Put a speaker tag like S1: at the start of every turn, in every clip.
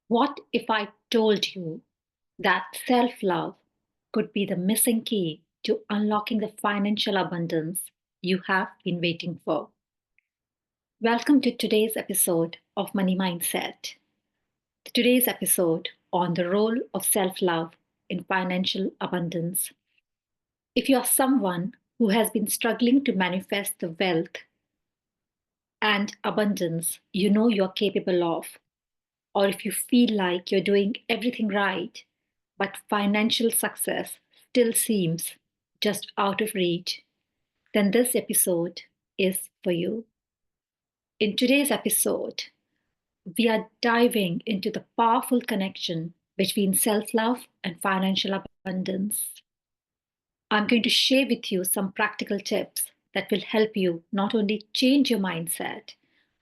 S1: What if I told you that self love could be the missing key to unlocking the financial abundance you have been waiting for? Welcome to today's episode of Money Mindset. Today's episode on the role of self love in financial abundance. If you are someone who has been struggling to manifest the wealth and abundance you know you're capable of, or if you feel like you're doing everything right, but financial success still seems just out of reach, then this episode is for you. In today's episode, we are diving into the powerful connection between self love and financial abundance. I'm going to share with you some practical tips that will help you not only change your mindset,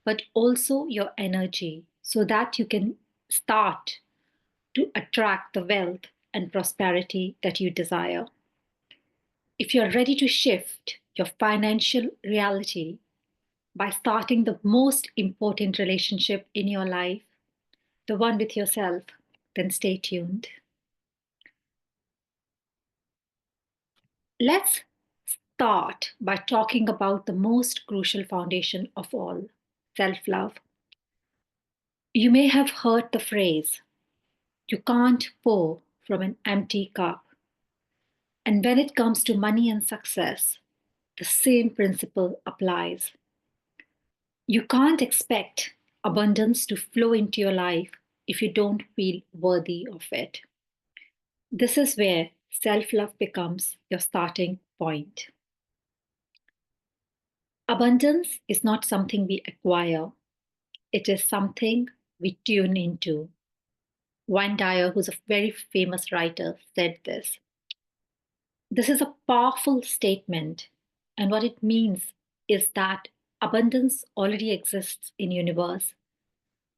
S1: but also your energy so that you can start to attract the wealth and prosperity that you desire. If you're ready to shift your financial reality by starting the most important relationship in your life, the one with yourself, then stay tuned. Let's start by talking about the most crucial foundation of all, self love. You may have heard the phrase, you can't pour from an empty cup. And when it comes to money and success, the same principle applies. You can't expect abundance to flow into your life if you don't feel worthy of it. This is where self love becomes your starting point. Abundance is not something we acquire, it is something we tune into. Wayne Dyer, who's a very famous writer, said this. This is a powerful statement, and what it means is that abundance already exists in universe,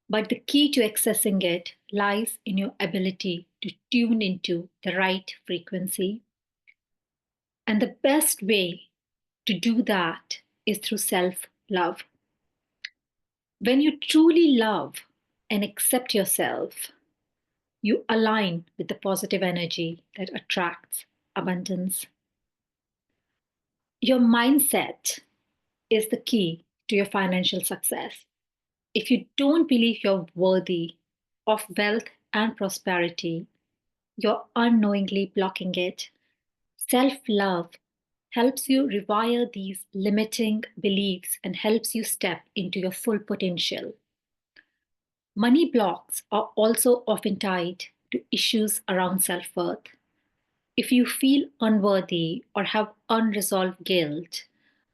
S1: but the key to accessing it lies in your ability to tune into the right frequency. And the best way to do that is through self love. When you truly love and accept yourself, you align with the positive energy that attracts abundance. Your mindset is the key to your financial success. If you don't believe you're worthy of wealth and prosperity, you're unknowingly blocking it. Self love helps you rewire these limiting beliefs and helps you step into your full potential. Money blocks are also often tied to issues around self worth. If you feel unworthy or have unresolved guilt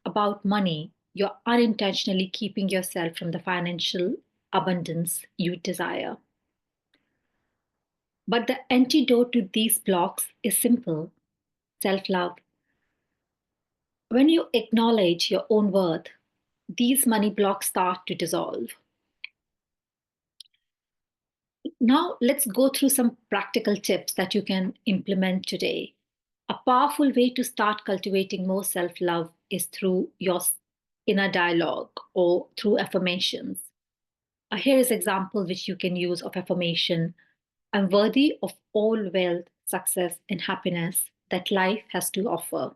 S1: about money, you're unintentionally keeping yourself from the financial abundance you desire. But the antidote to these blocks is simple: self love. When you acknowledge your own worth, these money blocks start to dissolve. Now, let's go through some practical tips that you can implement today. A powerful way to start cultivating more self love is through your inner dialogue or through affirmations. Here is an example which you can use of affirmation. I'm worthy of all wealth, success, and happiness that life has to offer.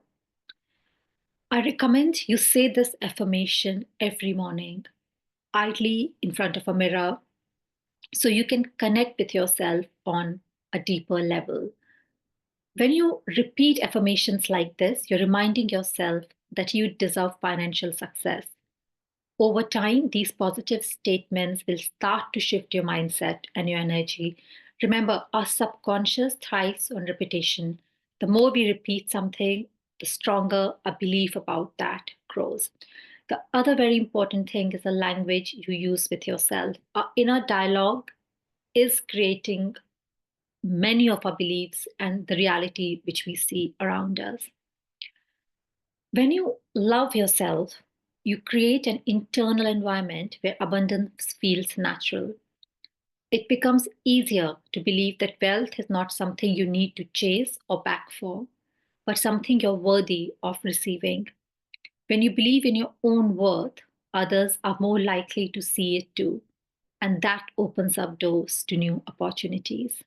S1: I recommend you say this affirmation every morning, idly in front of a mirror, so you can connect with yourself on a deeper level. When you repeat affirmations like this, you're reminding yourself that you deserve financial success. Over time, these positive statements will start to shift your mindset and your energy. Remember, our subconscious thrives on repetition. The more we repeat something, the stronger our belief about that grows. The other very important thing is the language you use with yourself. Our inner dialogue is creating many of our beliefs and the reality which we see around us. When you love yourself, you create an internal environment where abundance feels natural. It becomes easier to believe that wealth is not something you need to chase or beg for, but something you're worthy of receiving. When you believe in your own worth, others are more likely to see it too. and that opens up doors to new opportunities.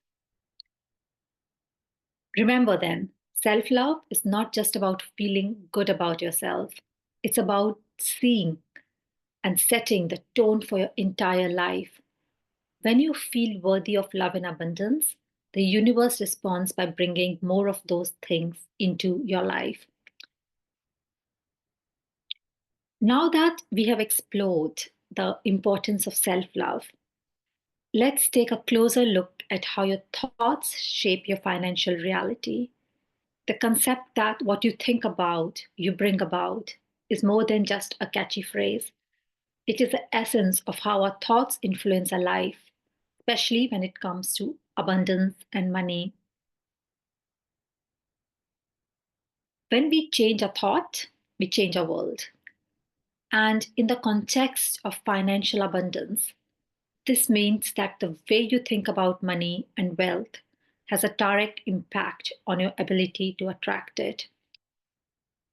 S1: Remember then, self love is not just about feeling good about yourself, it's about seeing and setting the tone for your entire life. When you feel worthy of love and abundance, the universe responds by bringing more of those things into your life. Now that we have explored the importance of self love, let's take a closer look at how your thoughts shape your financial reality. The concept that what you think about, you bring about, is more than just a catchy phrase. It is the essence of how our thoughts influence our life, especially when it comes to abundance and money. When we change a thought, we change our world. And in the context of financial abundance, this means that the way you think about money and wealth has a direct impact on your ability to attract it.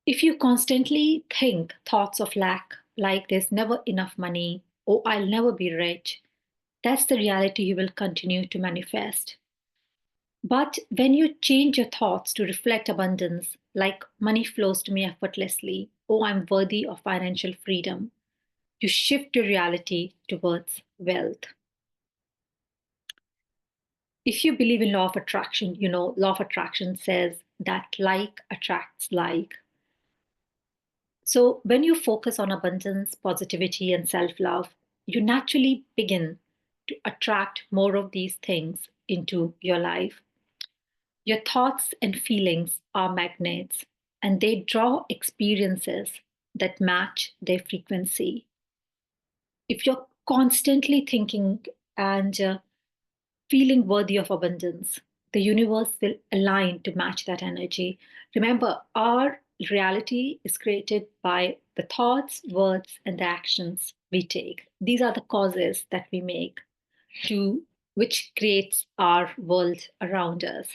S1: If you constantly think thoughts of lack, like there's never enough money or I'll never be rich, that's the reality you will continue to manifest. But when you change your thoughts to reflect abundance, like money flows to me effortlessly, or I'm worthy of financial freedom, you shift your reality towards wealth. If you believe in law of attraction, you know, law of attraction says that like attracts like. So when you focus on abundance, positivity, and self love, you naturally begin to attract more of these things into your life. Your thoughts and feelings are magnets, and they draw experiences that match their frequency. If you're constantly thinking and feeling worthy of abundance, the universe will align to match that energy. Remember, our reality is created by the thoughts, words, and the actions we take. These are the causes that we make to which creates our world around us.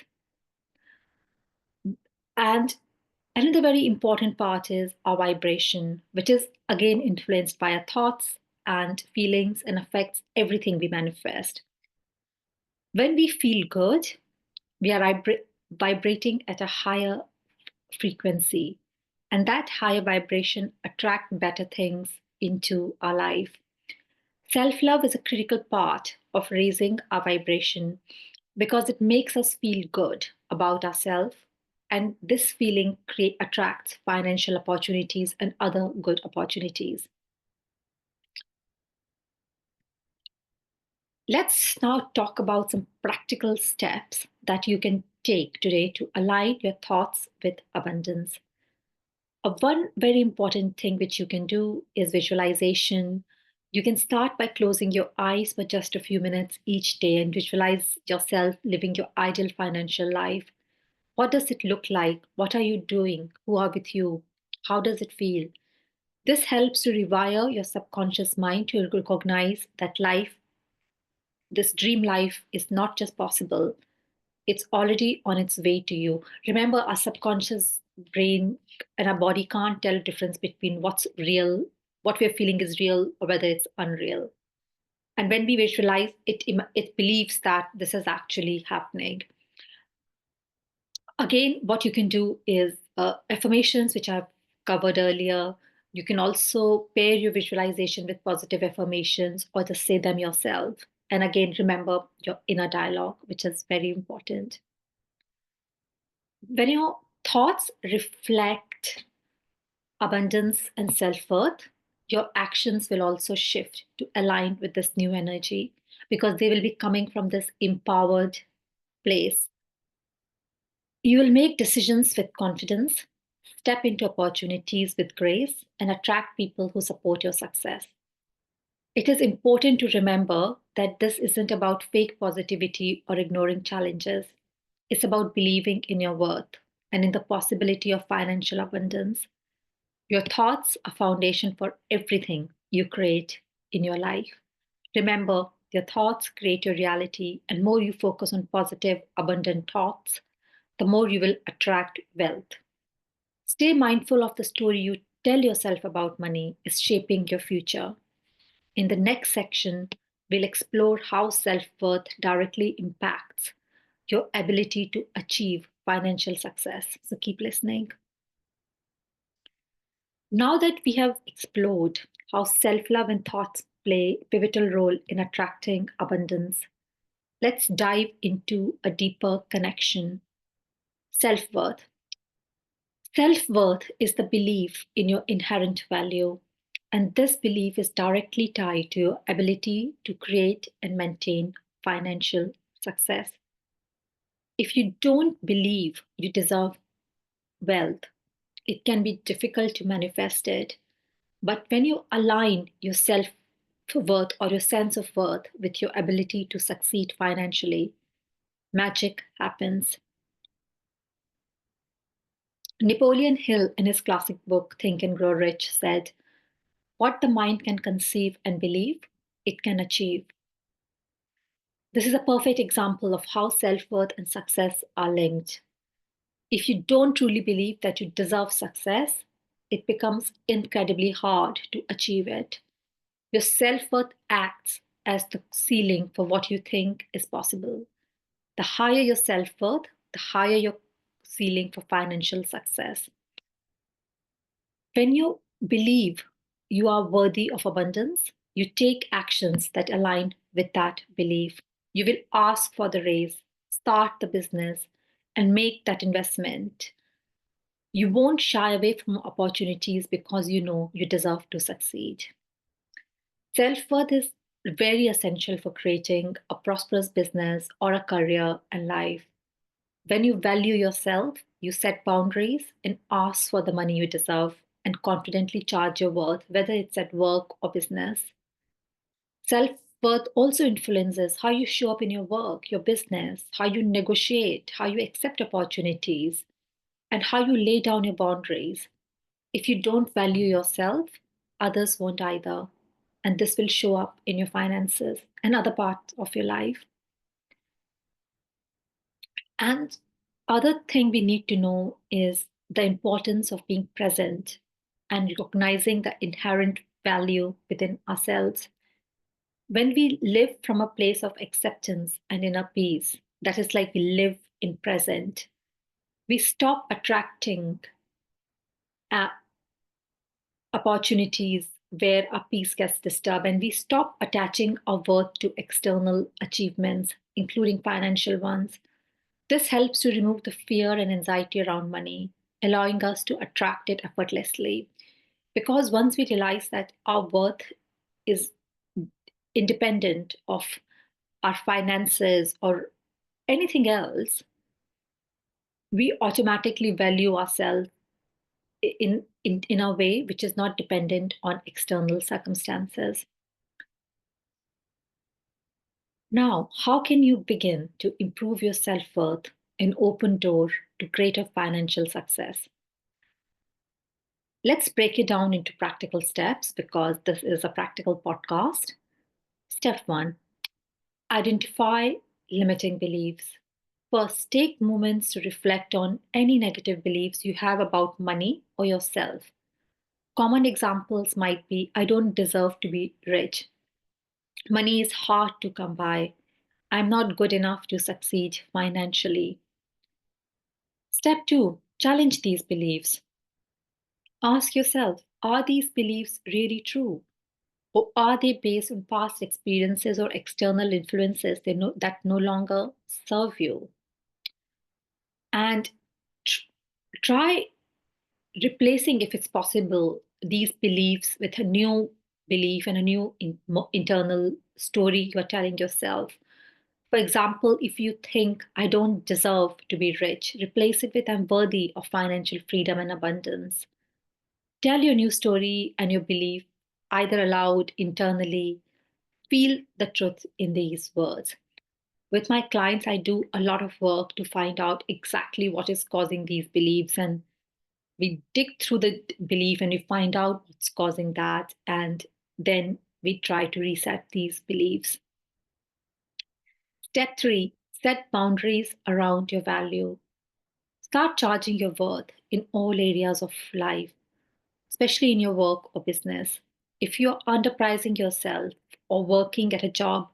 S1: And another very important part is our vibration, which is again influenced by our thoughts and feelings and affects everything we manifest. When we feel good, we are vibrating at a higher frequency, and that higher vibration attract better things into our life. Self love is a critical part of raising our vibration because it makes us feel good about ourselves, and this feeling attracts financial opportunities and other good opportunities. Let's now talk about some practical steps that you can take today to align your thoughts with abundance. One very important thing which you can do is visualization. You can start by closing your eyes for just a few minutes each day and visualize yourself living your ideal financial life. What does it look like? What are you doing? Who are with you? How does it feel? This helps to rewire your subconscious mind to recognize that life, this dream life, is not just possible, it's already on its way to you. Remember, our subconscious brain and our body can't tell the difference between what's real, what we're feeling is real, or whether it's unreal. And when we visualize, it believes that this is actually happening. Again, what you can do is affirmations, which I've covered earlier. You can also pair your visualization with positive affirmations or just say them yourself. And again, remember your inner dialogue, which is very important. When your thoughts reflect abundance and self worth, your actions will also shift to align with this new energy because they will be coming from this empowered place. You will make decisions with confidence, step into opportunities with grace, and attract people who support your success. It is important to remember that this isn't about fake positivity or ignoring challenges. It's about believing in your worth and in the possibility of financial abundance. Your thoughts are foundation for everything you create in your life. Remember, your thoughts create your reality, and more you focus on positive, abundant thoughts, the more you will attract wealth. Stay mindful of the story you tell yourself about money is shaping your future. In the next section, we'll explore how self worth directly impacts your ability to achieve financial success. So keep listening. Now that we have explored how self love and thoughts play a pivotal role in attracting abundance, let's dive into a deeper connection: self worth. Self worth is the belief in your inherent value, and this belief is directly tied to your ability to create and maintain financial success. If you don't believe you deserve wealth, it can be difficult to manifest it. But when you align your self worth or your sense of worth with your ability to succeed financially, magic happens. Napoleon Hill, in his classic book Think and Grow Rich, said, "What the mind can conceive and believe, it can achieve." This is a perfect example of how self worth and success are linked. If you don't truly believe that you deserve success, it becomes incredibly hard to achieve it. Your self worth acts as the ceiling for what you think is possible. The higher your self worth, the higher your ceiling for financial success. When you believe you are worthy of abundance, you take actions that align with that belief. You will ask for the raise, start the business, and make that investment. You won't shy away from opportunities because you know you deserve to succeed. Self worth is very essential for creating a prosperous business or a career and life. When you value yourself, you set boundaries and ask for the money you deserve and confidently charge your worth, whether it's at work or business. Self worth also influences how you show up in your work, your business, how you negotiate, how you accept opportunities, and how you lay down your boundaries. If you don't value yourself, others won't either. And this will show up in your finances and other parts of your life. And other thing we need to know is the importance of being present and recognizing the inherent value within ourselves. When we live from a place of acceptance and inner peace, that is like we live in present, we stop attracting uh, opportunities where our peace gets disturbed, and we stop attaching our worth to external achievements, including financial ones. This helps to remove the fear and anxiety around money, allowing us to attract it effortlessly. Because once we realize that our worth is independent of our finances or anything else, we automatically value ourselves in a way which is not dependent on external circumstances. Now, how can you begin to improve your self worth and open door to greater financial success? Let's break it down into practical steps because this is a practical podcast. Step one: identify limiting beliefs. First, take moments to reflect on any negative beliefs you have about money or yourself. Common examples might be: I don't deserve to be rich. Money is hard to come by. I'm not good enough to succeed financially. Step two: challenge these beliefs. Ask yourself, are these beliefs really true? Or are they based on past experiences or external influences that no longer serve you? And tr- try replacing, if it's possible, these beliefs with a new belief and a new internal story you're telling yourself. For example, if you think, I don't deserve to be rich, replace it with, I'm worthy of financial freedom and abundance. Tell your new story and your belief either aloud, internally. Feel the truth in these words. With my clients, I do a lot of work to find out exactly what is causing these beliefs. And we dig through the belief and we find out what's causing that. And then we try to reset these beliefs. Step three: set boundaries around your value. Start charging your worth in all areas of life, especially in your work or business. If you're underpricing yourself or working at a job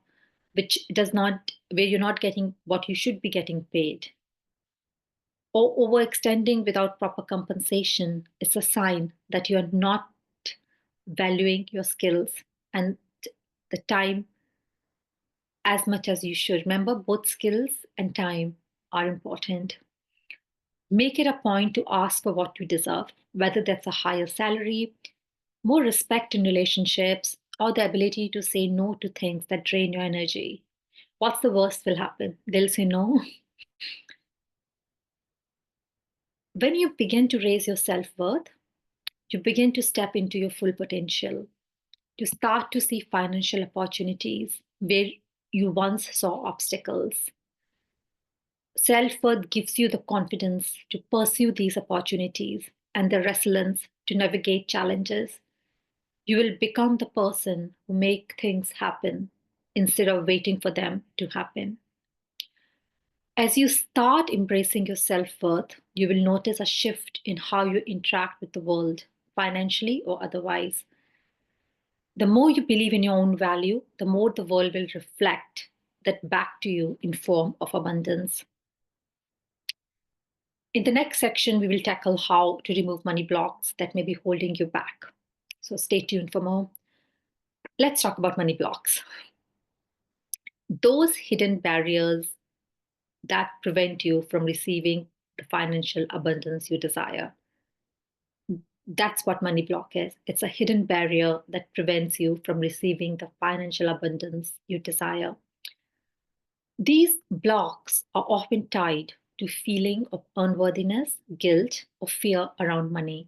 S1: where you're not getting what you should be getting paid, or overextending without proper compensation, it's a sign that you're not valuing your skills and the time as much as you should. Remember, both skills and time are important. Make it a point to ask for what you deserve, whether that's a higher salary, more respect in relationships, or the ability to say no to things that drain your energy. What's the worst will happen? They'll say no. When you begin to raise your self worth, you begin to step into your full potential. You start to see financial opportunities where you once saw obstacles. Self worth gives you the confidence to pursue these opportunities and the resilience to navigate challenges. You will become the person who make things happen instead of waiting for them to happen. As you start embracing your self worth, you will notice a shift in how you interact with the world, financially or otherwise. The more you believe in your own value, the more the world will reflect that back to you in form of abundance. In the next section, we will tackle how to remove money blocks that may be holding you back. So stay tuned for more. Let's talk about money blocks. Those hidden barriers that prevent you from receiving the financial abundance you desire. That's what money block is. It's a hidden barrier that prevents you from receiving the financial abundance you desire. These blocks are often tied to feeling of unworthiness, guilt, or fear around money,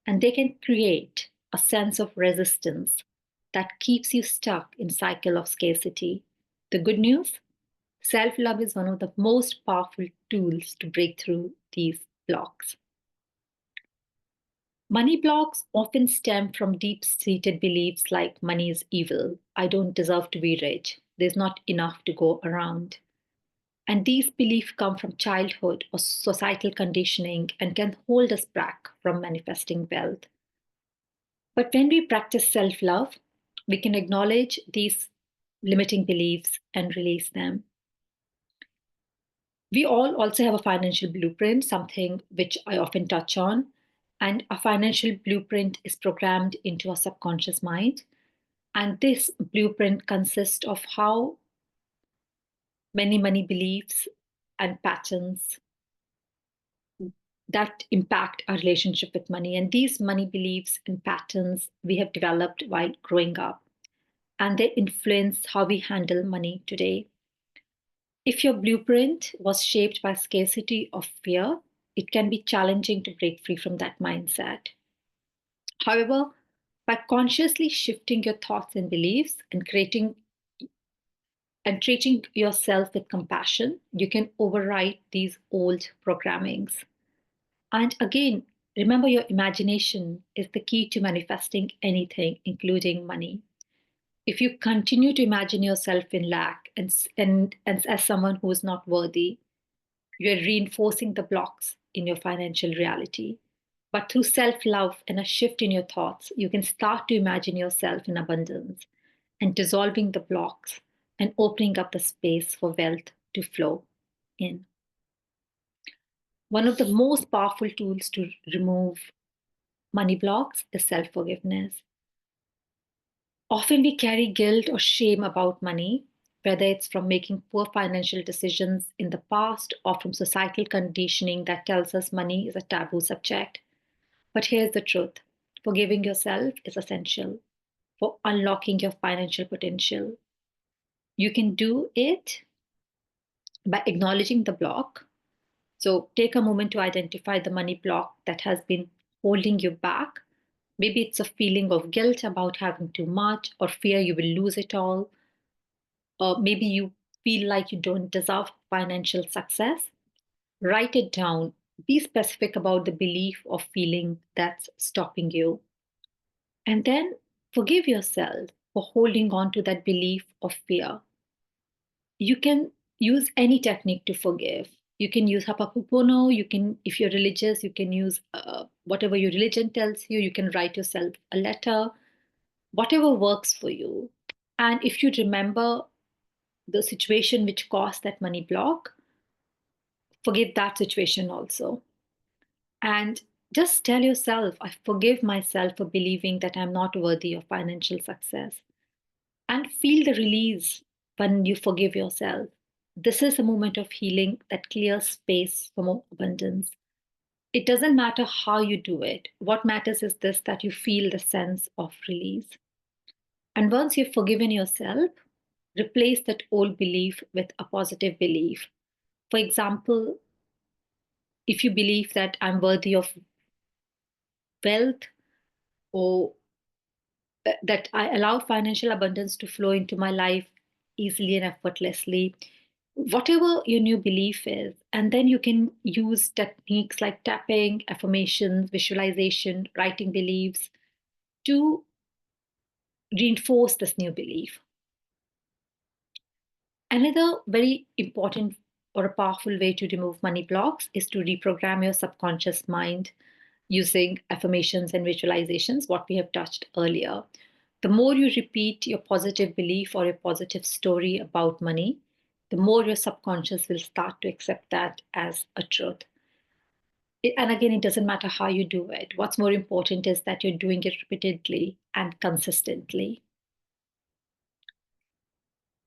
S1: and they can create a sense of resistance that keeps you stuck in cycle of scarcity. The good news, self-love is one of the most powerful tools to break through these blocks. Money blocks often stem from deep-seated beliefs like money is evil, I don't deserve to be rich, there's not enough to go around. And these beliefs come from childhood or societal conditioning and can hold us back from manifesting wealth. But when we practice self love, we can acknowledge these limiting beliefs and release them. We all also have a financial blueprint, something which I often touch on. And a financial blueprint is programmed into our subconscious mind. And this blueprint consists of how many money beliefs and patterns that impact our relationship with money. And these money beliefs and patterns we have developed while growing up, and they influence how we handle money today. If your blueprint was shaped by scarcity or fear, it can be challenging to break free from that mindset. However, by consciously shifting your thoughts and beliefs and treating yourself with compassion, you can override these old programmings. And again, remember your imagination is the key to manifesting anything, including money. If you continue to imagine yourself in lack and as someone who is not worthy, you're reinforcing the blocks in your financial reality. But through self love and a shift in your thoughts, you can start to imagine yourself in abundance and dissolving the blocks and opening up the space for wealth to flow in. One of the most powerful tools to remove money blocks is self forgiveness. Often we carry guilt or shame about money, whether it's from making poor financial decisions in the past or from societal conditioning that tells us money is a taboo subject. But here's the truth, forgiving yourself is essential for unlocking your financial potential. You can do it by acknowledging the block. So take a moment to identify the money block that has been holding you back. Maybe it's a feeling of guilt about having too much or fear you will lose it all. Or maybe you feel like you don't deserve financial success. Write it down. Be specific about the belief or feeling that's stopping you. And then forgive yourself for holding on to that belief or fear. You can use any technique to forgive. You can use Hapapupono. You can, if you're religious, you can use whatever your religion tells you. You can write yourself a letter. whatever works for you. And if you remember the situation which caused that money block, forgive that situation also. And just tell yourself, I forgive myself for believing that I'm not worthy of financial success. And feel the release when you forgive yourself. This is a moment of healing that clears space for more abundance. It doesn't matter how you do it. What matters is this, that you feel the sense of release. And once you've forgiven yourself, replace that old belief with a positive belief. For example, if you believe that I'm worthy of wealth, or that I allow financial abundance to flow into my life easily and effortlessly, whatever your new belief is. And then you can use techniques like tapping, affirmations, visualization, writing beliefs to reinforce this new belief. Another very important or a powerful way to remove money blocks is to reprogram your subconscious mind using affirmations and visualizations, what we have touched earlier. The more you repeat your positive belief or your positive story about money, the more your subconscious will start to accept that as a truth. And again, it doesn't matter how you do it. What's more important is that you're doing it repeatedly and consistently.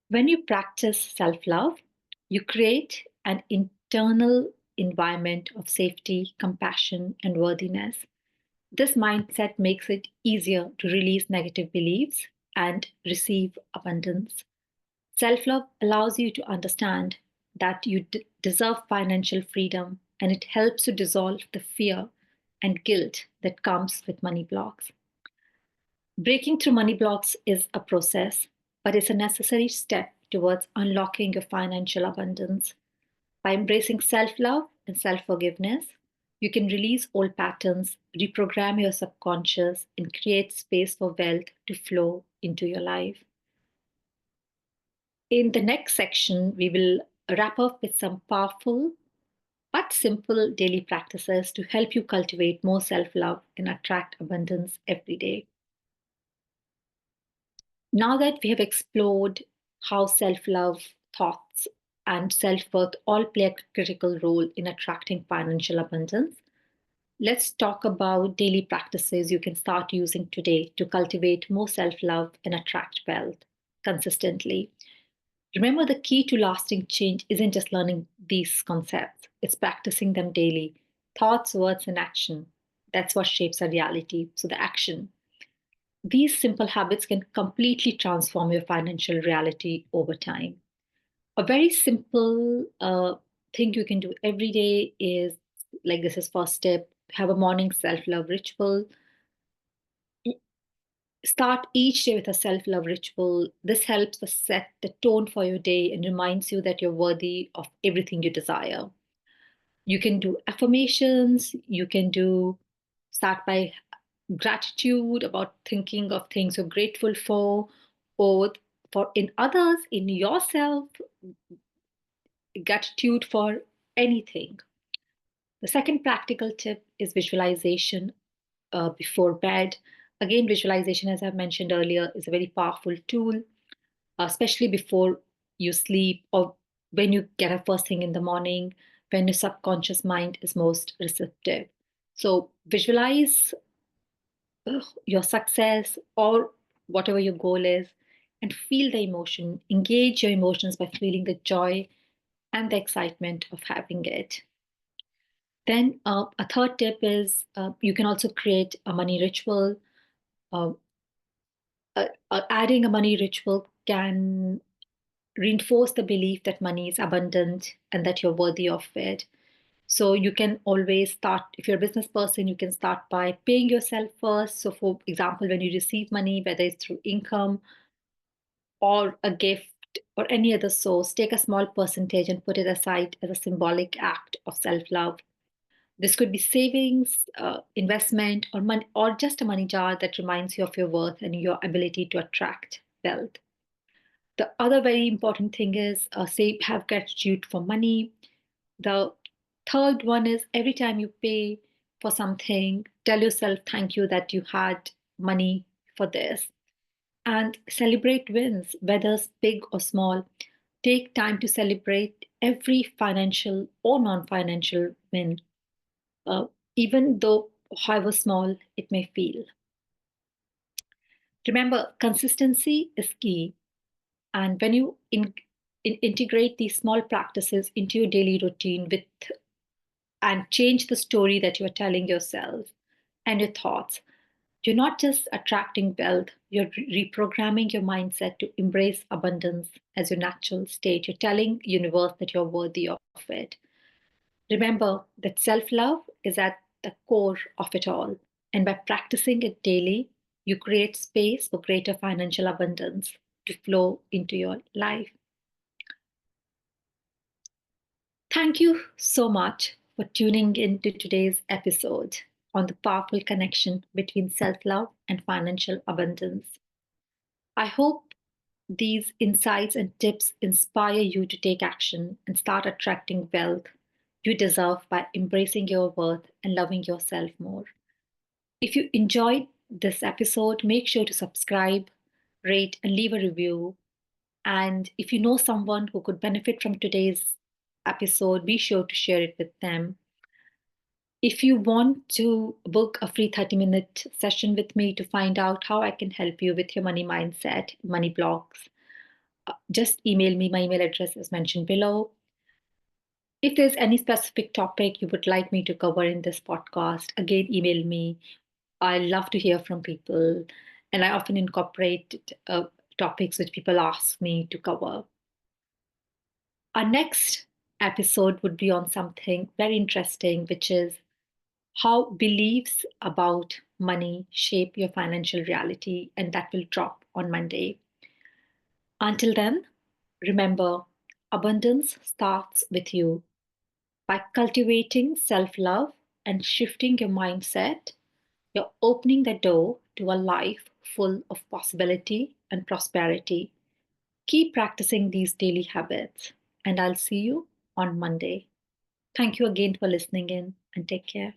S1: When you practice self love, you create an internal environment of safety, compassion, and worthiness. This mindset makes it easier to release negative beliefs and receive abundance. Self love allows you to understand that you deserve financial freedom, and it helps to dissolve the fear and guilt that comes with money blocks. Breaking through money blocks is a process, but it's a necessary step towards unlocking your financial abundance. By embracing self love and self forgiveness, you can release old patterns, reprogram your subconscious, and create space for wealth to flow into your life. In the next section, we will wrap up with some powerful but simple daily practices to help you cultivate more self love and attract abundance every day. Now that we have explored how self love, thoughts, and self worth all play a critical role in attracting financial abundance, let's talk about daily practices you can start using today to cultivate more self love and attract wealth consistently. Remember, the key to lasting change isn't just learning these concepts, it's practicing them daily. Thoughts, words, and action. That's what shapes our reality. So, the action. These simple habits can completely transform your financial reality over time. A very simple thing you can do every day is, like, this is first step, have a morning self-love ritual. Start each day with a self-love ritual. This helps to set the tone for your day and reminds you that you're worthy of everything you desire. You can do affirmations, you can do start by gratitude, about thinking of things you're grateful for, or for in others, in yourself, gratitude for anything. The second practical tip is visualization before bed. Again, visualization, as I mentioned earlier, is a very powerful tool, especially before you sleep or when you get up first thing in the morning, when your subconscious mind is most receptive. So visualize your success or whatever your goal is and feel the emotion. Engage your emotions by feeling the joy and the excitement of having it. Then a third tip is you can also create a money ritual. Uh, Adding a money ritual can reinforce the belief that money is abundant and that you're worthy of it. So you can always start, if you're a business person, you can start by paying yourself first. So, for example, when you receive money, whether it's through income or a gift or any other source, take a small percentage and put it aside as a symbolic act of self love. This could be savings, investment, or money, or just a money jar that reminds you of your worth and your ability to attract wealth. The other very important thing is have gratitude for money. The third one is every time you pay for something, tell yourself thank you that you had money for this. And celebrate wins, whether it's big or small. Take time to celebrate every financial or non financial win, uh, even though however small it may feel. Remember, consistency is key. And when you integrate these small practices into your daily routine with and change the story that you're telling yourself and your thoughts, you're not just attracting wealth, you're reprogramming your mindset to embrace abundance as your natural state. You're telling universe that you're worthy of it. Remember that self-love is at the core of it all. And by practicing it daily, you create space for greater financial abundance to flow into your life. Thank you so much for tuning in to today's episode on the powerful connection between self love and financial abundance. I hope these insights and tips inspire you to take action and start attracting wealth you deserve by embracing your worth and loving yourself more. If you enjoyed this episode, make sure to subscribe, rate, and leave a review. And if you know someone who could benefit from today's episode, be sure to share it with them. If you want to book a free 30-minute session with me to find out how I can help you with your money mindset, money blocks, just email me. My email address is mentioned below. If there's any specific topic you would like me to cover in this podcast, again, email me. I love to hear from people, and I often incorporate topics which people ask me to cover. Our next episode would be on something very interesting, which is how beliefs about money shape your financial reality, and that will drop on Monday. Until then, remember, abundance starts with you. By cultivating self love and shifting your mindset, you're opening the door to a life full of possibility and prosperity. Keep practicing these daily habits, and I'll see you on Monday. Thank you again for listening in, and take care.